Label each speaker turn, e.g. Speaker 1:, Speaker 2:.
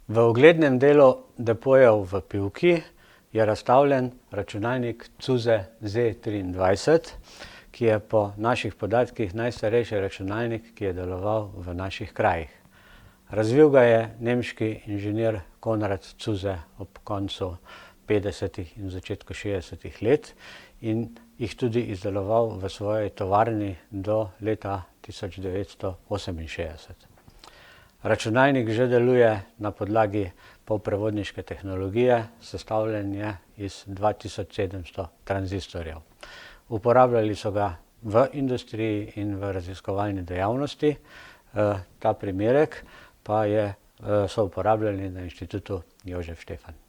Speaker 1: V uglednem delu depojev v Pivki je razstavljen računalnik Zuse Z23, ki je po naših podatkih najstarejši računalnik, ki je deloval v naših krajih. Razvil ga je nemški inženir Konrad Zuse ob koncu 50. in začetku 60. let in jih tudi izdeloval v svoji tovarni do leta 1968. Računalnik že deluje na podlagi polprevodniške tehnologije, sestavljen je iz 2700 tranzistorjev. Uporabljali so ga v industriji in v raziskovalni dejavnosti, ta primerek pa so uporabljali na Inštitutu Jožef Stefan.